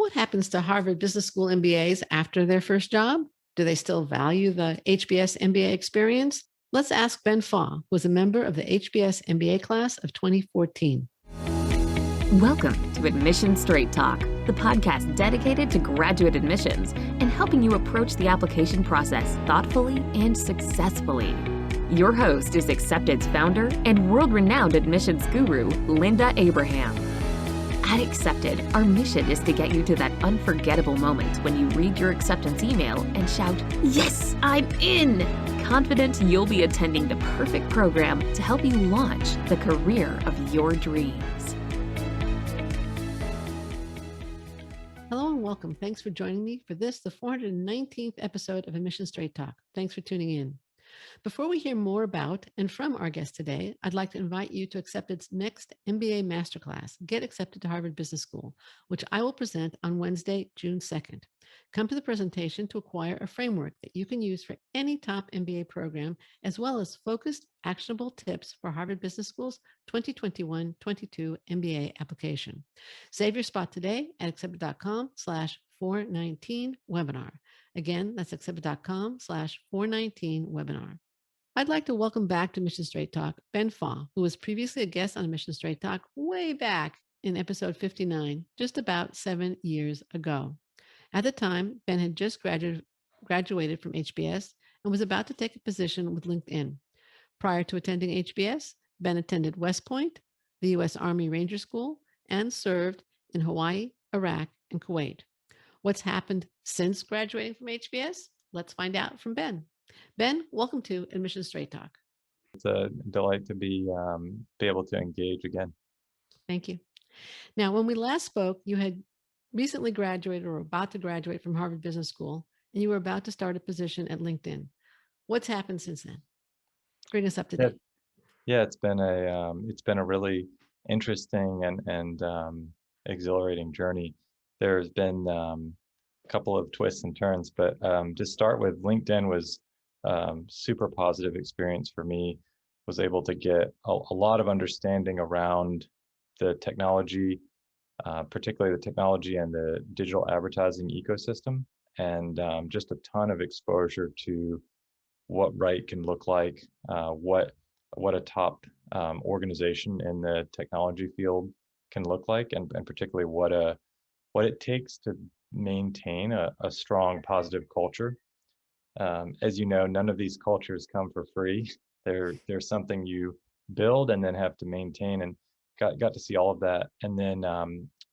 what happens to Harvard Business School MBAs after their first job? Do they still value the HBS MBA experience? Let's ask Ben Faw, who was a member of the HBS MBA class of 2014. Welcome to Admission Straight Talk, the podcast dedicated to graduate admissions and helping you approach the application process thoughtfully and successfully. Your host is Accepted's founder and world-renowned admissions guru, Linda Abraham. At Accepted, our mission is to get you to that unforgettable moment when you read your acceptance email and shout, "Yes, I'm in!" Confident you'll be attending the perfect program to help you launch the career of your dreams. Hello and welcome. Thanks for joining me for this, the 419th episode of Admission Straight Talk. Thanks for tuning in. Before we hear more about and from our guest today, I'd like to invite you to Accepted's next MBA Masterclass, Get Accepted to Harvard Business School, which I will present on Wednesday, June 2nd. Come to the presentation to acquire a framework that you can use for any top MBA program, as well as focused, actionable tips for Harvard Business School's 2021-22 MBA application. Save your spot today at accepted.com/419 webinar. Again, that's accepted.com/419 webinar. I'd like to welcome back to Mission Straight Talk, Ben Faw, who was previously a guest on Mission Straight Talk way back in episode 59, just about 7 years ago. At the time, Ben had just graduated from HBS and was about to take a position with LinkedIn. Prior to attending HBS, Ben attended West Point, the U.S. Army Ranger School, and served in Hawaii, Iraq, and Kuwait. What's happened since graduating from HBS? Let's find out from Ben. Ben, welcome to Admission Straight Talk. It's a delight to be able to engage again. Thank you. Now, when we last spoke, you had recently graduated or about to graduate from Harvard Business School, and you were about to start a position at LinkedIn. What's happened since then? Bring us up to date. Yeah, it's been a really interesting and exhilarating journey. There's been a couple of twists and turns, but to start with, LinkedIn was super positive experience for me. Was able to get a lot of understanding around the technology, particularly the technology and the digital advertising ecosystem, and just a ton of exposure to what right can look like, what a top organization in the technology field can look like, and particularly what it takes to maintain a strong positive culture. As you know, none of these cultures come for free. They're something you build and then have to maintain, and got to see all of that. And then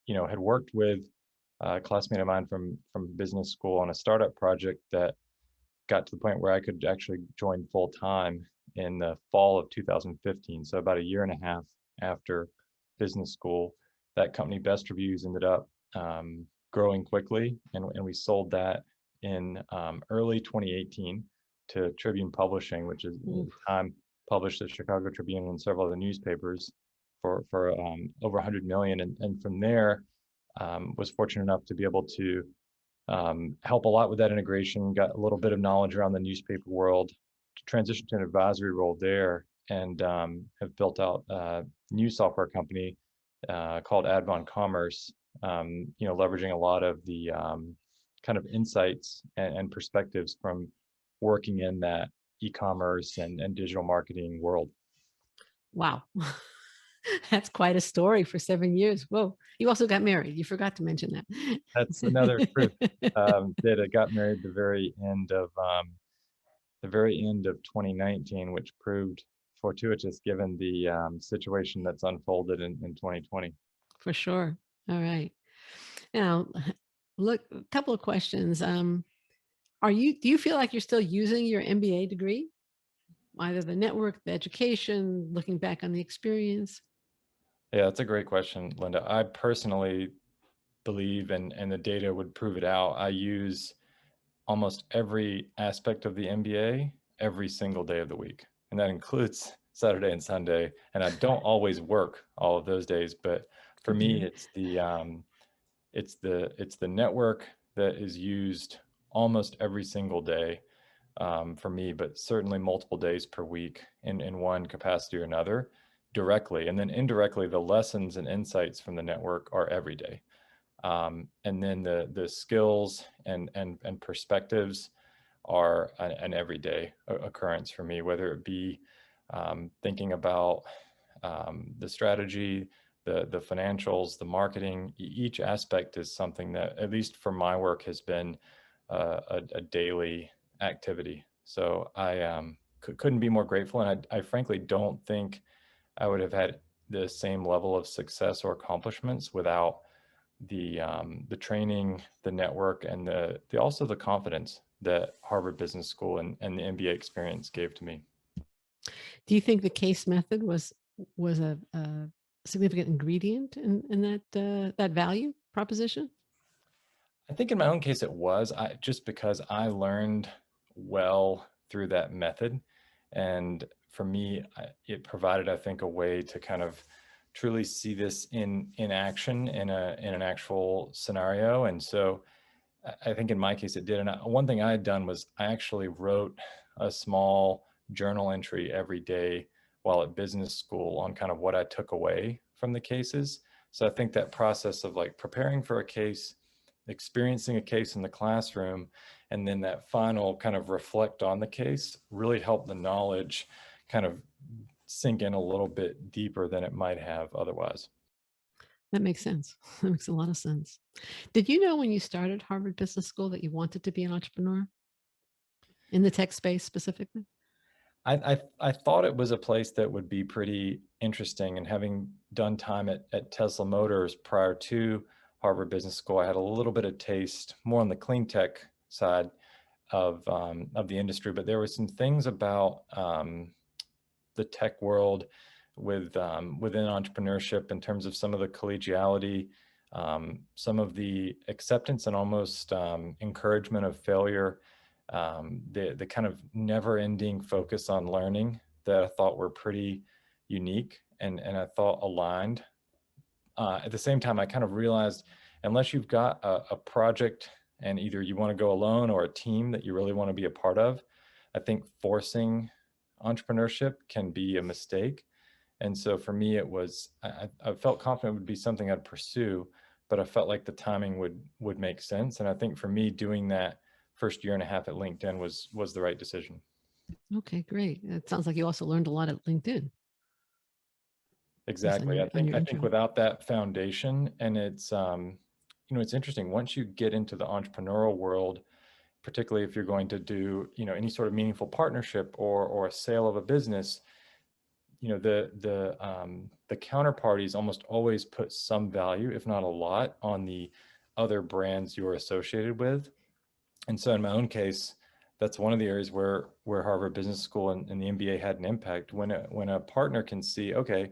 had worked with a classmate of mine from business school on a startup project that got to the point where I could actually join full time in the fall of 2015. So about a year and a half after business school, that company, Best Reviews, ended up growing quickly, and we sold that in early 2018 to Tribune Publishing, which is at the time published the Chicago Tribune and several other newspapers for over 100 million. And from there, was fortunate enough to be able to help a lot with that integration, got a little bit of knowledge around the newspaper world, transitioned to an advisory role there, and have built out a new software company called AdVon Commerce, leveraging a lot of the kind of insights and perspectives from working in that e-commerce and digital marketing world. Wow. That's quite a story for 7 years. Whoa. You also got married. You forgot to mention that. That's another truth. That I got married the very end of 2019, which proved fortuitous given the situation that's unfolded in 2020. For sure. All right. Now, look, a couple of questions. Do you feel like you're still using your MBA degree? Either the network, the education, looking back on the experience? Yeah, that's a great question, Linda. I personally believe, and the data would prove it out, I use almost every aspect of the MBA every single day of the week. And that includes Saturday and Sunday. And I don't always work all of those days, but for me, it's the network that is used almost every single day for me, but certainly multiple days per week in one capacity or another, directly. And then indirectly, the lessons and insights from the network are every day. And then the skills and perspectives are an everyday occurrence for me, whether it be thinking about the strategy, the financials, the marketing. Each aspect is something that, at least for my work, has been a daily activity. So I couldn't be more grateful, and I frankly don't think I would have had the same level of success or accomplishments without the training, the network, and the also the confidence that Harvard Business School and the MBA experience gave to me. Do you think the case method was a significant ingredient in that value proposition? I think in my own case it was just because I learned well through that method, and for me, it provided, I think, a way to kind of truly see this in action in an actual scenario. And so I think in my case it did. And one thing I had done was I actually wrote a small journal entry every day while at business school on kind of what I took away from the cases. So I think that process of like preparing for a case, experiencing a case in the classroom, and then that final kind of reflect on the case really helped the knowledge kind of sink in a little bit deeper than it might have otherwise. That makes sense. That makes a lot of sense. Did you know when you started Harvard Business School that you wanted to be an entrepreneur in the tech space specifically? I thought it was a place that would be pretty interesting, and having done time at Tesla Motors prior to Harvard Business School, I had a little bit of taste more on the clean tech side of the industry. But there were some things about the tech world within entrepreneurship in terms of some of the collegiality, some of the acceptance and almost encouragement of failure, the kind of never-ending focus on learning that I thought were pretty unique and I thought aligned. At the same time, I kind of realized unless you've got a project and either you want to go alone or a team that you really want to be a part of, I think forcing entrepreneurship can be a mistake. And so for me, it was, I felt confident it would be something I'd pursue, but I felt like the timing would make sense. And I think for me, doing that first year and a half at LinkedIn was the right decision. Okay, great. It sounds like you also learned a lot at LinkedIn based Exactly. on your I think intro. without that foundation, and it's it's interesting once you get into the entrepreneurial world, particularly if you're going to do, any sort of meaningful partnership or a sale of a business, the counterparties almost always put some value, if not a lot, on the other brands you're associated with. And so in my own case, that's one of the areas where Harvard Business School and the MBA had an impact. When a partner can see, okay,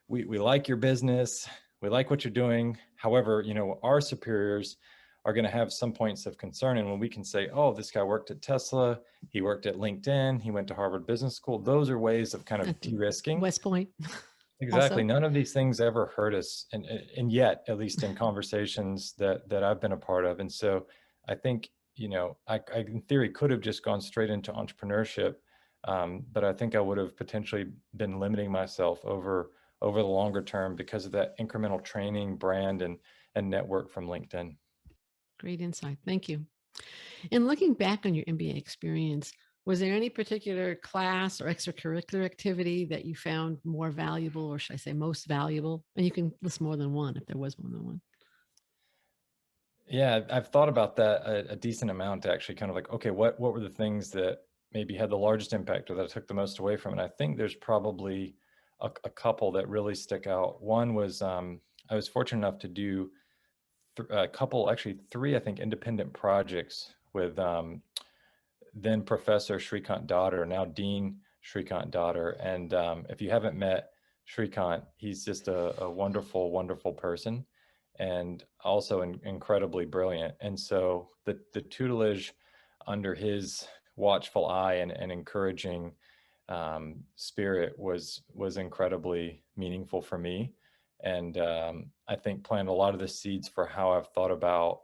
we like your business, we like what you're doing. However, our superiors are going to have some points of concern. And when we can say, oh, this guy worked at Tesla, he worked at LinkedIn, he went to Harvard Business School, those are ways of kind of At the de-risking. West Point Exactly. also. None of these things ever hurt us. And yet, at least in conversations that I've been a part of. And so I think, I in theory could have just gone straight into entrepreneurship. But I think I would have potentially been limiting myself over the longer term because of that incremental training, brand, and network from LinkedIn. Great insight. Thank you. And looking back on your MBA experience, was there any particular class or extracurricular activity that you found more valuable, or should I say most valuable? And you can list more than one if there was more than one. Yeah, I've thought about that a decent amount, actually, kind of like, okay, what were the things that maybe had the largest impact or that I took the most away from it? I think there's probably a couple that really stick out. One was I was fortunate enough to do a couple, actually three, I think, independent projects with then Professor Shrikant Daughter, now Dean Shrikant Daughter. And if you haven't met Shrikant, he's just a wonderful, wonderful person and also incredibly brilliant. And so the tutelage under his watchful eye and encouraging spirit was incredibly meaningful for me. And I think planted a lot of the seeds for how I've thought about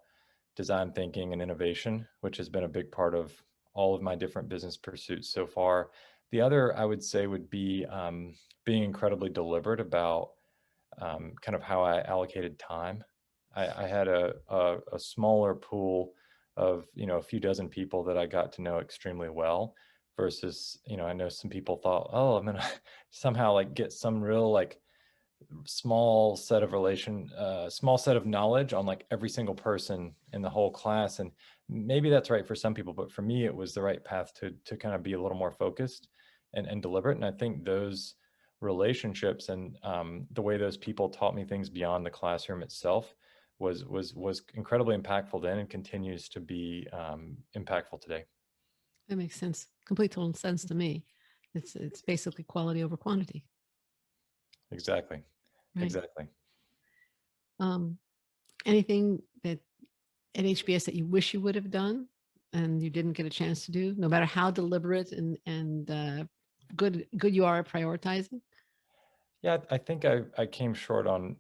design thinking and innovation, which has been a big part of all of my different business pursuits so far. The other, I would say, would be being incredibly deliberate about kind of how I allocated time. I had a smaller pool of, a few dozen people that I got to know extremely well versus, I know some people thought, oh, I'm gonna somehow like get some real like small set of knowledge on like every single person in the whole class. And maybe that's right for some people, but for me, it was the right path to kind of be a little more focused and deliberate. And I think those relationships and the way those people taught me things beyond the classroom itself was incredibly impactful then and continues to be impactful today. That makes sense. Complete total sense to me. It's basically quality over quantity, Exactly. right? Exactly. Um, anything that at HBS that you wish you would have done and you didn't get a chance to do, no matter how deliberate and good you are at prioritizing? Yeah, I think I came short on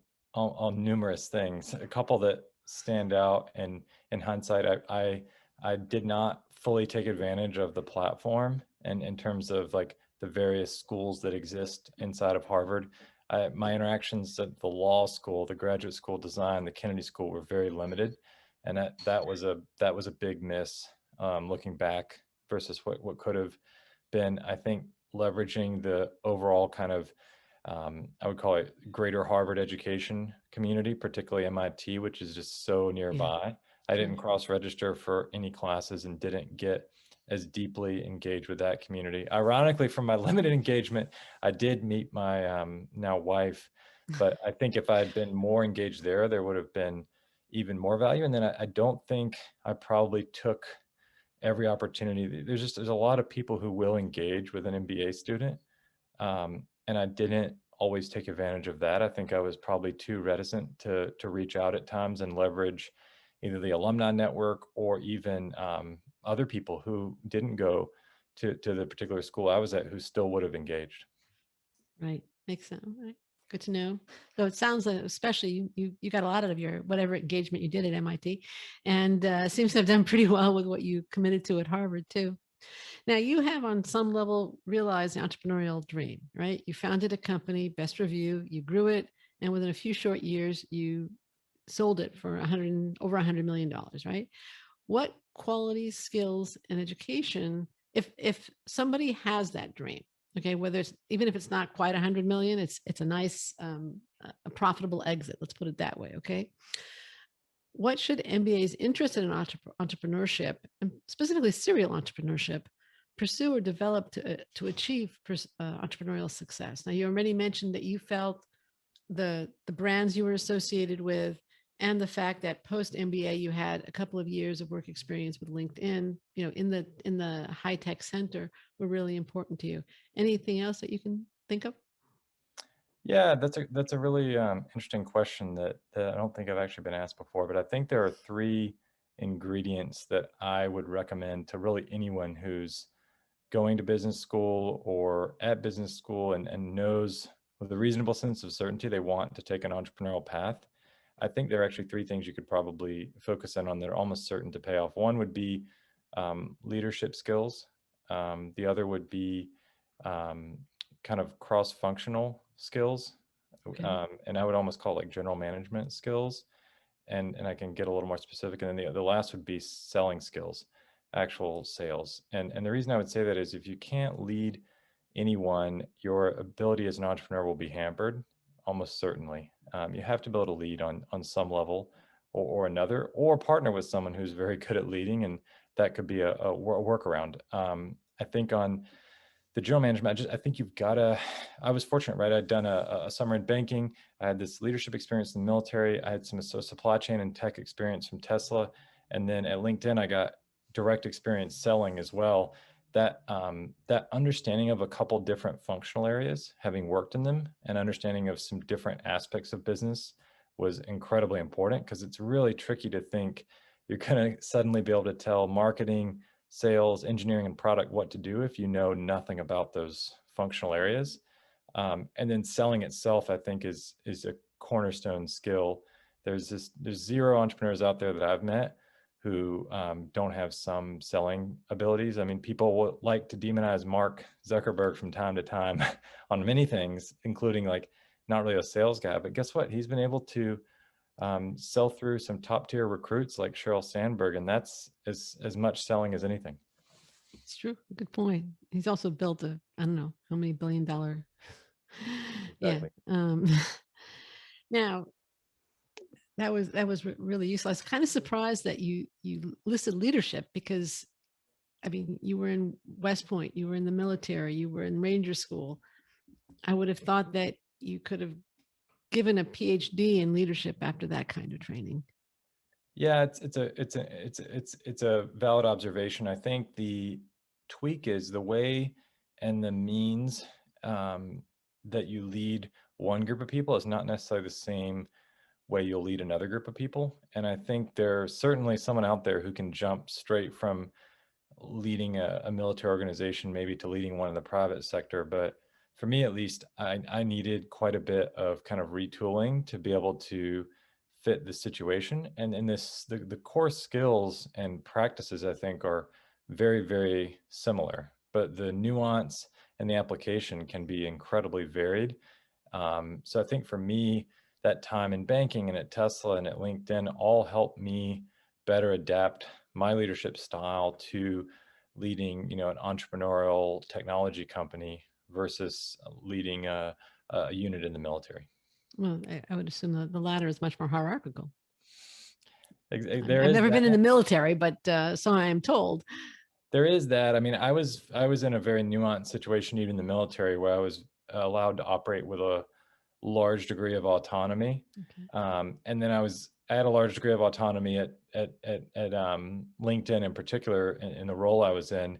numerous things. A couple that stand out, and in hindsight, I did not fully take advantage of the platform and in terms of like the various schools that exist inside of Harvard. My interactions at the law school, the graduate school design, the Kennedy School were very limited, and that was a big miss, looking back versus what could have been. I think leveraging the overall kind of I would call it greater Harvard education community, particularly MIT, which is just so Yeah, nearby. I sure. didn't cross register for any classes and didn't get as deeply engaged with that community. Ironically, from my limited engagement, I did meet my now wife, but I think if I had been more engaged there would have been even more value. And then I don't think I probably took every opportunity. There's a lot of people who will engage with an MBA student, and I didn't always take advantage of that. I think I was probably too reticent to reach out at times and leverage either the alumni network or even other people who didn't go to the particular school I was at who still would have engaged. Right. Makes sense. Right. Good to know. So it sounds like, especially you got a lot out of your whatever engagement you did at MIT, and seems to have done pretty well with what you committed to at Harvard too. Now you have on some level realized the entrepreneurial dream, right? You founded a company, Best Review, you grew it, and within a few short years, you sold it for over $100 million, right? What qualities, skills, and education, if somebody has that dream, okay, whether it's even if it's not quite 100 million, it's a nice a profitable exit, let's put it that way, okay? What should MBAs interested in entrepreneurship, and specifically serial entrepreneurship, pursue or develop to achieve entrepreneurial success? Now, you already mentioned that you felt the brands you were associated with and the fact that post MBA you had a couple of years of work experience with LinkedIn, in the high tech center, were really important to you. Anything else that you can think of? Yeah, that's a really interesting question that I don't think I've actually been asked before, but I think there are three ingredients that I would recommend to really anyone who's going to business school or at business school and knows with a reasonable sense of certainty they want to take an entrepreneurial path. I think there are actually three things you could probably focus in on that are almost certain to pay off. One would be leadership skills. The other would be um, kind of cross-functional skills, Okay. and I would almost call it like general management skills. And I can get a little more specific. And then the last would be selling skills, actual sales. And the reason I would say that is if you can't lead anyone, your ability as an entrepreneur will be hampered almost certainly. You have to be able to lead on some level or another, or partner with someone who's very good at leading, and that could be a workaround. I think on the general management, I think you've got to. I was fortunate, right? I'd done a summer in banking. I had this leadership experience in the military. I had some supply chain and tech experience from Tesla, and then at LinkedIn, I got direct experience selling as well. That understanding of a couple different functional areas, having worked in them, and understanding of some different aspects of business was incredibly important because it's really tricky to think you're going to suddenly be able to tell marketing, sales, engineering, and product what to do if you know nothing about those functional areas. And then selling itself, I think, is a cornerstone skill. There's zero entrepreneurs out there that I've met who don't have some selling abilities. I mean, people like to demonize Mark Zuckerberg from time to time on many things, including like not really a sales guy, but guess what? He's been able to sell through some top tier recruits like Sheryl Sandberg, and that's as much selling as anything. It's true. Good point. He's also built a, I don't know how many $1 billion. Yeah. Exactly. Now that was really useful. I was kind of surprised that you listed leadership because I mean you were in West Point, you were in the military, you were in Ranger School. I would have thought that you could have given a PhD in leadership after that kind of training. Yeah, it's a valid observation. I think the tweak is the way and the means that you lead one group of people is not necessarily the same way you'll lead another group of people. And I think there's certainly someone out there who can jump straight from leading a military organization maybe to leading one in the private sector. But for me, at least, I needed quite a bit of kind of retooling to be able to fit the situation. And in this, the core skills and practices, I think, are very, very similar, but the nuance and the application can be incredibly varied. So I think for me, that time in banking and at Tesla and at LinkedIn all helped me better adapt my leadership style to leading, an entrepreneurial technology company versus leading a unit in the military. Well, I would assume the latter is much more hierarchical. There I've is never that. been in the military, but so I am told. There is that. I mean, I was in a very nuanced situation, even in the military, where I was allowed to operate with a large degree of autonomy. Okay. And then I had a large degree of autonomy at LinkedIn in particular in the role I was in.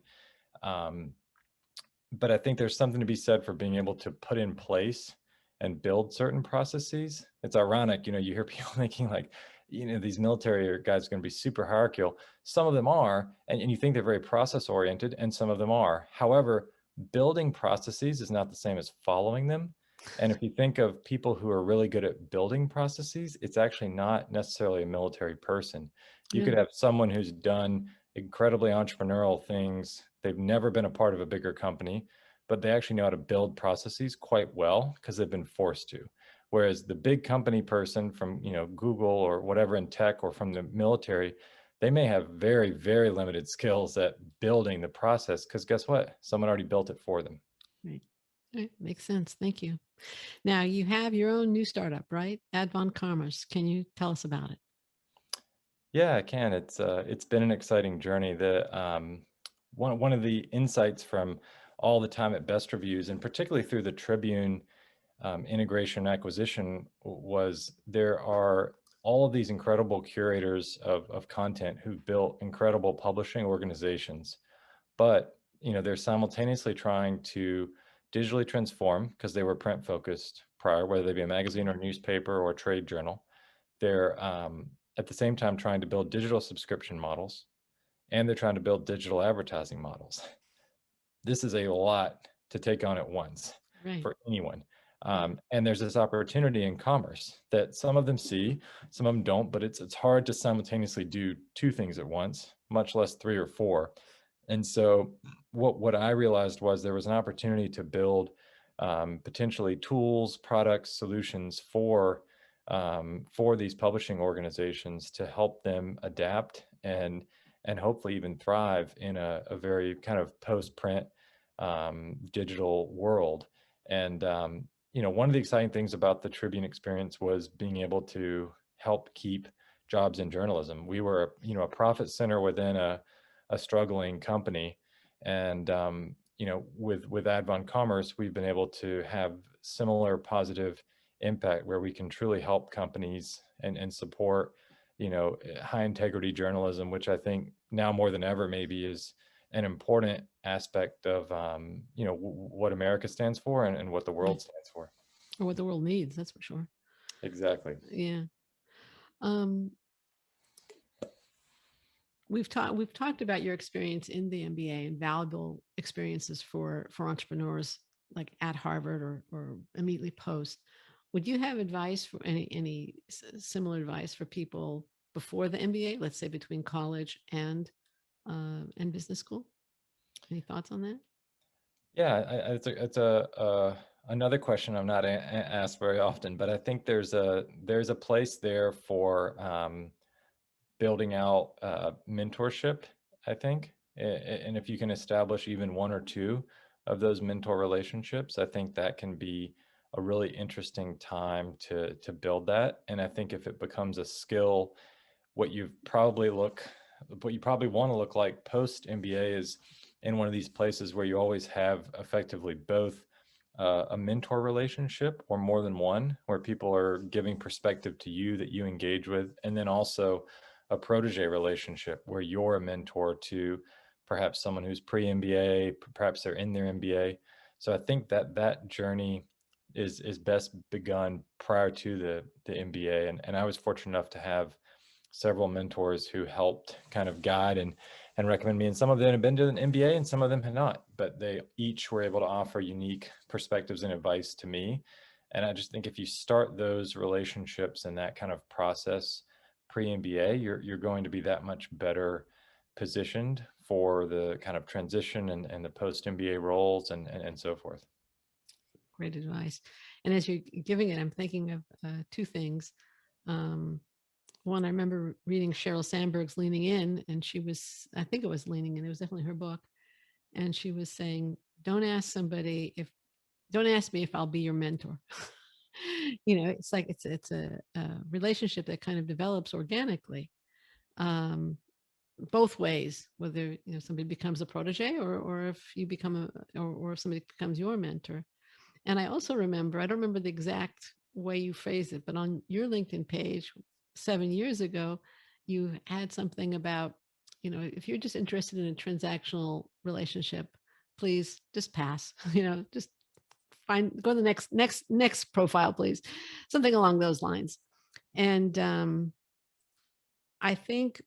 But I think there's something to be said for being able to put in place and build certain processes. It's ironic, you hear people thinking like, these military guys are going to be super hierarchical. Some of them are, and you think they're very process oriented, and some of them are. However, building processes is not the same as following them. And if you think of people who are really good at building processes, it's actually not necessarily a military person. You could Really? have someone who's done incredibly entrepreneurial things. They've never been a part of a bigger company, but they actually know how to build processes quite well because they've been forced to. Whereas the big company person from, Google or whatever in tech or from the military, they may have very, very limited skills at building the process because guess what? Someone already built it for them. Right. Right. Makes sense. Thank you. Now you have your own new startup, right? AdVon Commerce. Can you tell us about it? Yeah, I can. It's been an exciting journey. One of the insights from all the time at Best Reviews, and particularly through the Tribune integration acquisition, was there are all of these incredible curators of content who've built incredible publishing organizations, but they're simultaneously trying to digitally transform because they were print focused prior, whether they be a magazine or newspaper or a trade journal. They're at the same time trying to build digital subscription models, and they're trying to build digital advertising models. This is a lot to take on at once Right. for anyone. And there's this opportunity in commerce that some of them see, some of them don't, but it's hard to simultaneously do two things at once, much less three or four. And so what I realized was there was an opportunity to build potentially tools, products, solutions for these publishing organizations to help them adapt and hopefully even thrive in a very kind of post-print digital world. And one of the exciting things about the Tribune experience was being able to help keep jobs in journalism. We were, a profit center within a struggling company, and with AdVon Commerce, we've been able to have similar positive impact where we can truly help companies and support, high integrity journalism, which I think now more than ever maybe is an important aspect of what America stands for and what the world stands for. Or what the world needs, that's for sure. Exactly. Yeah. We've talked about your experience in the MBA and valuable experiences for entrepreneurs like at Harvard or immediately post. Would you have advice for any similar advice for people before the MBA, let's say between college and business school? Any thoughts on that? Yeah, it's a Another question I'm not asked very often, but I think there's a place there for building out mentorship, I think. And if you can establish even one or two of those mentor relationships, I think that can be a really interesting time to build that. And I think if it becomes a skill, what you probably want to look like post MBA is in one of these places where you always have effectively both a mentor relationship or more than one, where people are giving perspective to you that you engage with, and then also a protege relationship where you're a mentor to perhaps someone who's pre-MBA, perhaps they're in their MBA. So I think that journey is best begun prior to the MBA. And I was fortunate enough to have several mentors who helped kind of guide and recommend me. And some of them have been to an MBA and some of them had not, but they each were able to offer unique perspectives and advice to me. And I just think if you start those relationships and that kind of process pre-MBA, you're going to be that much better positioned for the kind of transition and the post-MBA roles and so forth. Great advice. And as you're giving it, I'm thinking of two things. Um, One, I remember reading Sheryl Sandberg's Leaning In, and she was, I think it was Leaning In, it was definitely her book. And she was saying, don't ask me if I'll be your mentor. It's like it's a relationship that kind of develops organically, um, both ways, whether somebody becomes a protege or if you become or if somebody becomes your mentor. And I also remember, I don't remember the exact way you phrased it, but on your LinkedIn page 7 years ago, you had something about, if you're just interested in a transactional relationship, please just pass, just go to the next profile, please. Something along those lines. And I think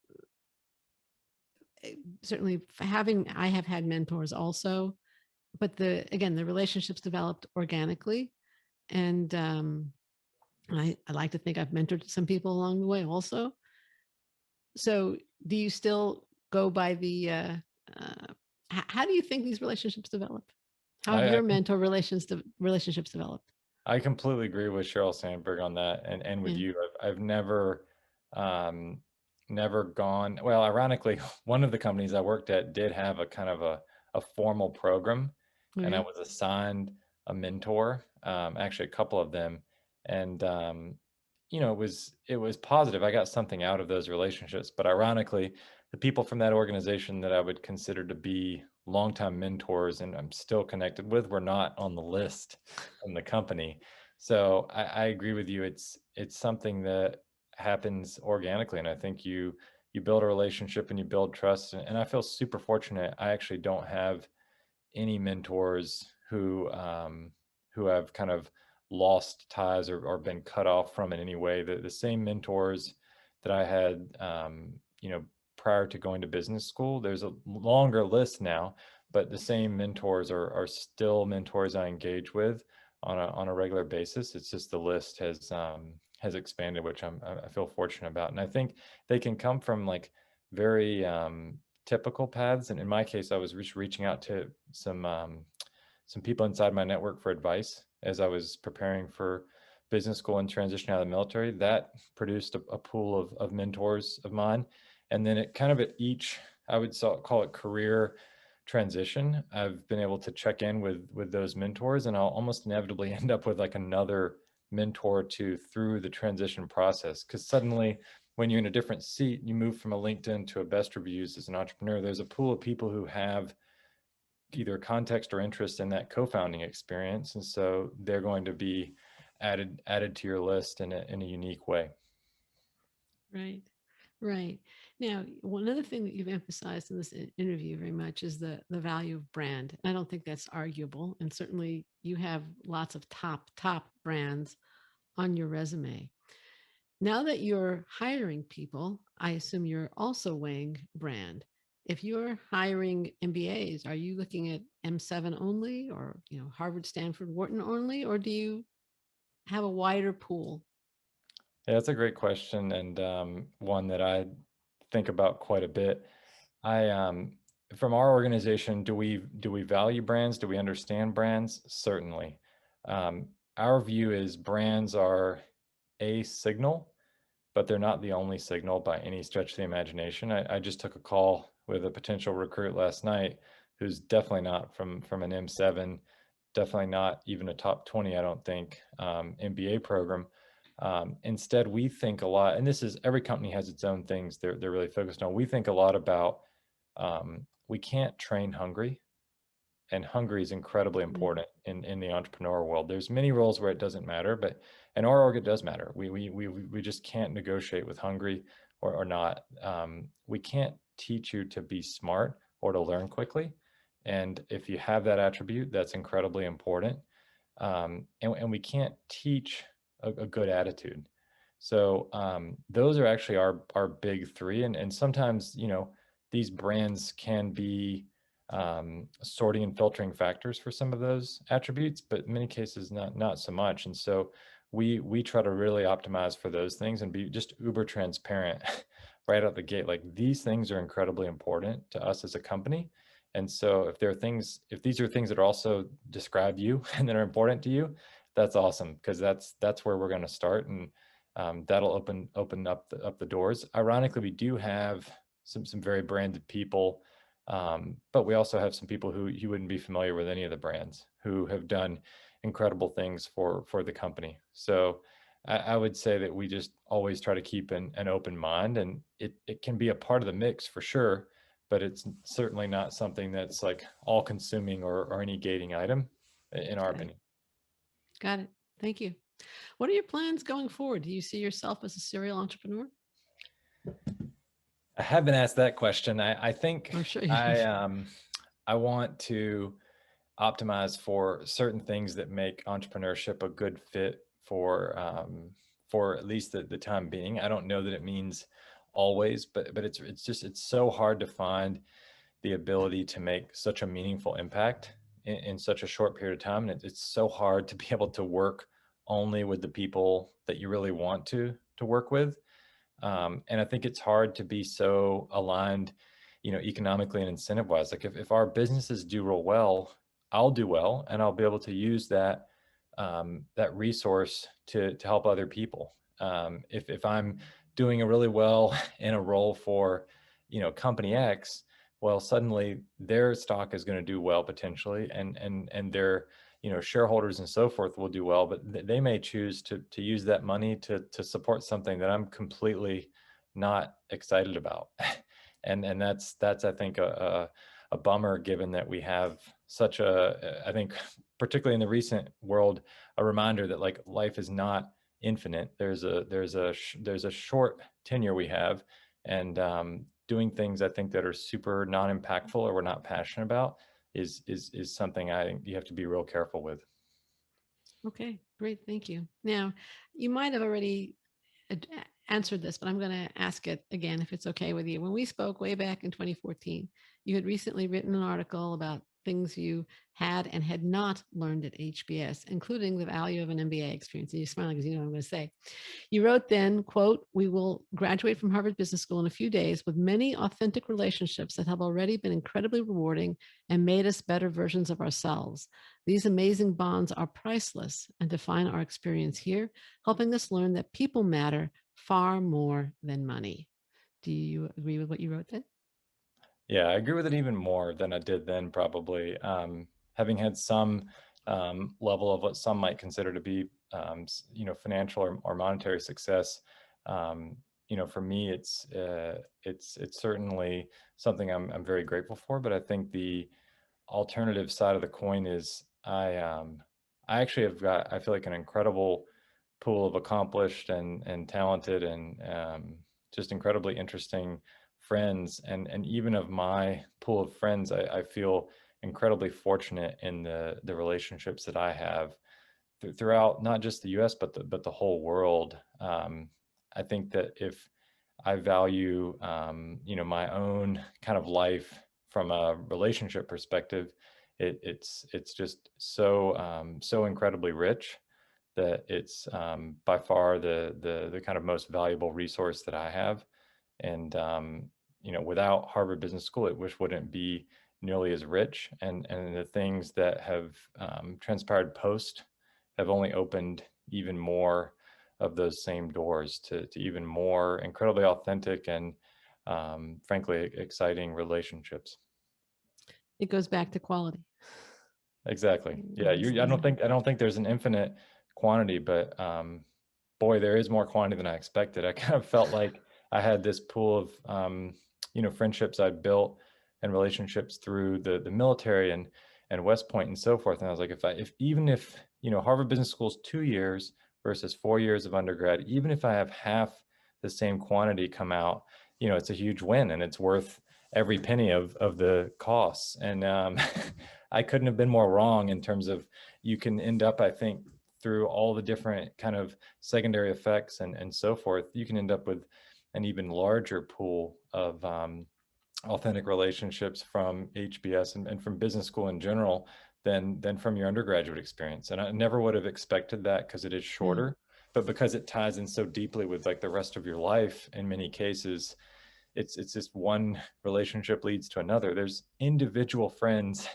certainly I have had mentors also, but the relationships developed organically. And I like to think I've mentored some people along the way also. So do you still go by how do you think these relationships develop? How have I, I your mentor relationships developed? I completely agree with Sheryl Sandberg on that, and with Yeah. you. I've um, never gone. Well, ironically, one of the companies I worked at did have a kind of a formal program, Oh, and I yeah. was assigned a mentor. Actually, a couple of them, and it was positive. I got something out of those relationships, but ironically, the people from that organization that I would consider to be longtime mentors and I'm still connected with were not on the list in the company. So I agree with you. It's something that happens organically, and I think you build a relationship and you build trust. And I feel super fortunate. I actually don't have any mentors who have kind of lost ties or been cut off from in any way. The same mentors that I had, prior to going to business school. There's a longer list now, but the same mentors are still mentors I engage with on a regular basis. It's just the list has expanded, which I feel fortunate about, and I think they can come from like very typical paths. And in my case, I was just reaching out to some people inside my network for advice as I was preparing for business school and transitioning out of the military. That produced a pool of mentors of mine. And then it kind of at each, I would call it career transition, I've been able to check in with those mentors, and I'll almost inevitably end up with like another mentor or two through the transition process. Because suddenly, when you're in a different seat, you move from a LinkedIn to a best reviews as an entrepreneur, there's a pool of people who have either context or interest in that co-founding experience, and so they're going to be added to your list in a unique way. Right. Right. Now, one other thing that you've emphasized in this interview very much is the value of brand. And I don't think that's arguable. And certainly you have lots of top brands on your resume. Now that you're hiring people, I assume you're also weighing brand. If you're hiring MBAs, are you looking at M7 only or, Harvard, Stanford, Wharton only, or do you have a wider pool? Yeah, that's a great question, and one that I think about quite a bit. I From our organization, do we value brands? Do we understand brands? Certainly. Our view is brands are a signal, but they're not the only signal by any stretch of the imagination. I just took a call with a potential recruit last night who's definitely not from an M7, definitely not even a top 20, I don't think, MBA program. Instead, we think a lot, and this is every company has its own things they're really focused on. We think a lot about we can't train hungry, and hungry is incredibly Mm, important in the entrepreneurial world. There's many roles where it doesn't matter, but in our org it does matter. We just can't negotiate with hungry or not. We can't teach you to be smart or to learn quickly, and if you have that attribute, that's incredibly important. And we can't teach a good attitude. So those are actually our big three, and sometimes these brands can be sorting and filtering factors for some of those attributes, but in many cases not so much. And so we try to really optimize for those things and be just uber transparent right out the gate. Like these things are incredibly important to us as a company. And so if these are things that are also describe you and that are important to you, that's awesome because that's where we're going to start, and that'll open up the doors. Ironically, we do have some very branded people, but we also have some people who you wouldn't be familiar with any of the brands who have done incredible things for the company. So I would say that we just always try to keep an open mind, and it can be a part of the mix for sure, but it's certainly not something that's like all consuming or any gating item in our okay, opinion. got it. Thank you. What are your plans going forward? Do you see yourself as a serial entrepreneur? I have been asked that question. I think I'm sure you. I want to optimize for certain things that make entrepreneurship a good fit for at least the time being. I don't know that it means always, but it's so hard to find the ability to make such a meaningful impact in such a short period of time, and it's so hard to be able to work only with the people that you really want to work with. And I think it's hard to be so aligned, economically and incentive wise. Like if our businesses do real well, I'll do well, and I'll be able to use that resource to help other people. If I'm doing a really well in a role for, company X, well, suddenly their stock is going to do well potentially, and their shareholders and so forth will do well, but they may choose to use that money to support something that I'm completely not excited about. And that's I think a bummer, given that we have such I think particularly in the recent world, a reminder that like life is not infinite. There's a short tenure we have, and doing things I think that are super non-impactful or we're not passionate about is something I think you have to be real careful with. Okay, great. Thank you. Now, you might have already answered this, but I'm going to ask it again if it's okay with you. When we spoke way back in 2014, you had recently written an article about things you had and had not learned at HBS, including the value of an MBA experience. And you're smiling because you know what I'm going to say. You wrote then, quote, "We will graduate from Harvard Business School in a few days with many authentic relationships that have already been incredibly rewarding and made us better versions of ourselves. These amazing bonds are priceless and define our experience here, helping us learn that people matter far more than money." Do you agree with what you wrote then? Yeah, I agree with it even more than I did then, probably. Having had some level of what some might consider to be, financial or monetary success, um, for me, it's certainly something I'm very grateful for. But I think the alternative side of the coin is I actually have got, I feel like, an incredible pool of accomplished and talented and just incredibly interesting friends, and even of my pool of friends, I feel incredibly fortunate in the relationships that I have throughout not just the US but the whole world. I think that if I value my own kind of life from a relationship perspective, it's just so incredibly rich that it's by far the kind of most valuable resource that I have. And without Harvard Business School, it wouldn't be nearly as rich. And the things that have transpired post have only opened even more of those same doors to even more incredibly authentic and frankly exciting relationships. It goes back to quality. Exactly. Yeah, It's, I it's, don't think there's an infinite quantity, but boy, there is more quantity than I expected. I kind of felt like I had this pool of friendships I'd built and relationships through the military and West Point and so forth. And I was like, if even if Harvard Business School's 2 years versus 4 years of undergrad, even if I have half the same quantity come out, it's a huge win and it's worth every penny of the costs. And I couldn't have been more wrong in terms of you can end up, I think, through all the different kind of secondary effects and so forth, you can end up with an even larger pool of authentic relationships from HBS and from business school in general than from your undergraduate experience. And I never would have expected that because it is yeah, shorter, but because it ties in so deeply with like the rest of your life in many cases, it's just one relationship leads to another. There's individual friends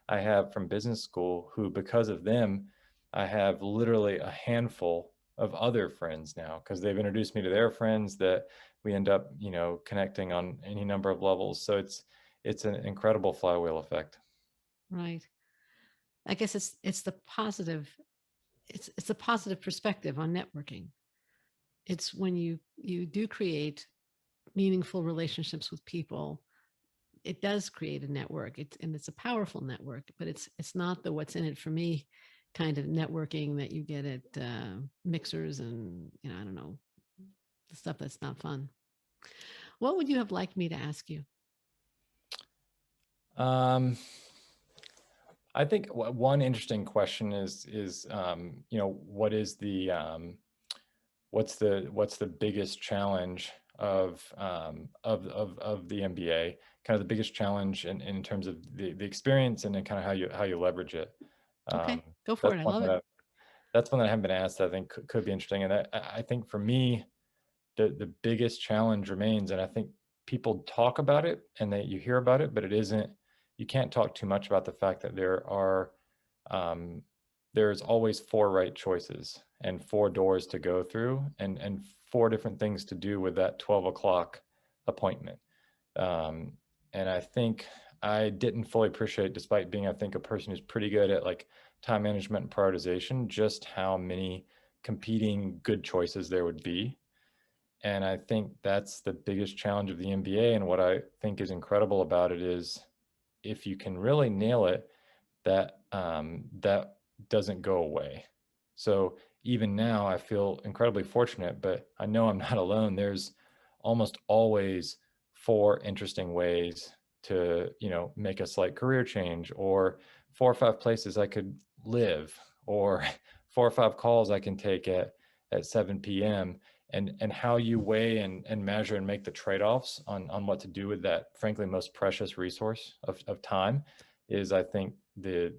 I have from business school who, because of them, I have literally a handful of other friends now because they've introduced me to their friends that we end up, connecting on any number of levels. So it's an incredible flywheel effect. right. I guess it's the positive. It's a positive perspective on networking. It's when you do create meaningful relationships with people, it does create a network. It's a powerful network, but it's not the what's in it for me kind of networking that you get at mixers and I don't know, the stuff that's not fun. What would you have liked me to ask you? Um, I think one interesting question is what is the what's the biggest challenge of the MBA? Kind of the biggest challenge in terms of the experience and then kind of how you leverage it. Um, Okay, go for that's it. I one love that it. that's one that I haven't been asked. I think could be interesting, and I think for me the biggest challenge remains, and I think people talk about it and that you hear about it, but it isn't. You can't talk too much about the fact that um, there's always four right choices and four doors to go through and four different things to do with that 12 o'clock appointment. Um, and I think I didn't fully appreciate, despite being, I think, a person who's pretty good at like time management and prioritization, just how many competing good choices there would be. And I think that's the biggest challenge of the MBA. And what I think is incredible about it is if you can really nail it, that doesn't go away. So even now, I feel incredibly fortunate, but I know I'm not alone. There's almost always four interesting ways to, make a slight career change, or 4 or 5 places I could live, or 4 or 5 calls I can take at 7 p.m. And how you weigh and measure and make the trade-offs on what to do with that, frankly, most precious resource of time is, I think, the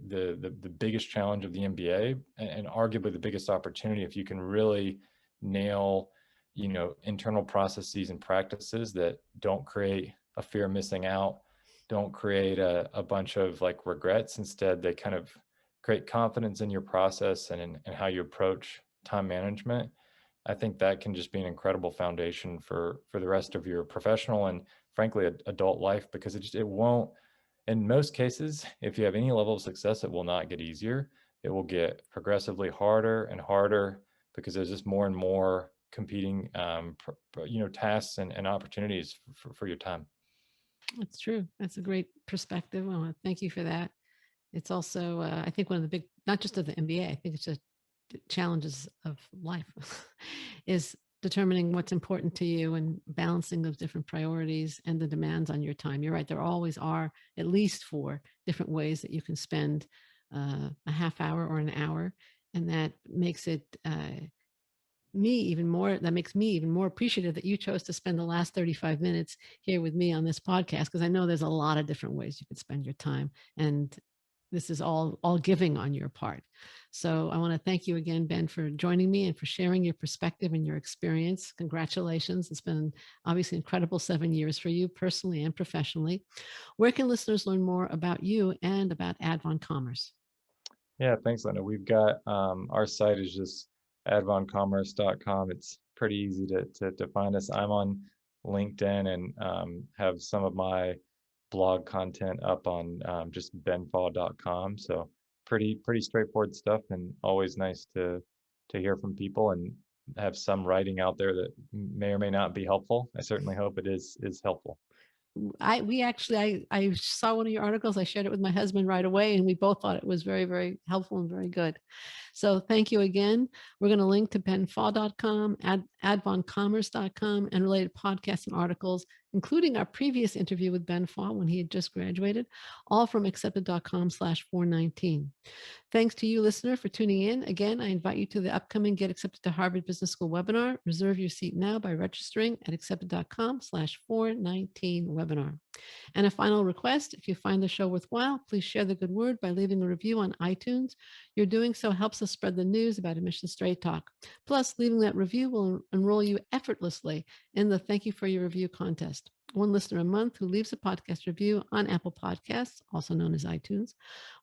biggest challenge of the MBA and arguably the biggest opportunity if you can really nail, internal processes and practices that don't create a fear of missing out, don't create a bunch of like regrets. Instead, they kind of create confidence in your process and how you approach time management. I think that can just be an incredible foundation for the rest of your professional and frankly adult life, because it won't, in most cases, if you have any level of success, it will not get easier. It will get progressively harder and harder because there's just more and more competing, tasks and opportunities for your time. That's true. That's a great perspective. I want to thank you for that. It's also, I think, one of the big, not just of the MBA, I think it's just challenges of life is determining what's important to you and balancing those different priorities and the demands on your time. You're right. There always are at least four different ways that you can spend a half hour or an hour. And that makes it that makes me even more appreciative that you chose to spend the last 35 minutes here with me on this podcast, because I know there's a lot of different ways you could spend your time, and this is all giving on your part. So I want to thank you again, Ben, for joining me and for sharing your perspective and your experience. Congratulations. It's been obviously incredible 7 years for you personally and professionally. Where can listeners learn more about you and about AdVon Commerce? Yeah, thanks, Linda. We've got our site is just advoncommerce.com. It's pretty easy to find us. I'm on LinkedIn and have some of my blog content up on just benfaw.com. So pretty straightforward stuff, and always nice to hear from people and have some writing out there that may or may not be helpful. I certainly hope it is helpful. I saw one of your articles. I shared it with my husband right away, and we both thought it was very, very helpful and very good. So thank you again. We're going to link to benfaw.com, advoncommerce.com, and related podcasts and articles, including our previous interview with Ben Faw when he had just graduated, all from accepted.com/419. Thanks to you, listener, for tuning in. Again, I invite you to the upcoming Get Accepted to Harvard Business School webinar. Reserve your seat now by registering at accepted.com/419 webinar. And a final request, if you find the show worthwhile, please share the good word by leaving a review on iTunes. Your doing so helps us spread the news about Admission Straight Talk. Plus, leaving that review will enroll you effortlessly in the Thank You for Your Review contest. One listener a month who leaves a podcast review on Apple Podcasts, also known as iTunes,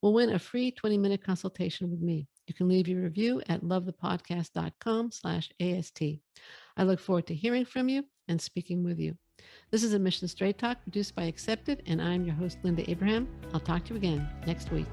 will win a free 20-minute consultation with me. You can leave your review at lovethepodcast.com/AST. I look forward to hearing from you and speaking with you. This is Admission Straight Talk produced by Accepted, and I'm your host, Linda Abraham. I'll talk to you again next week.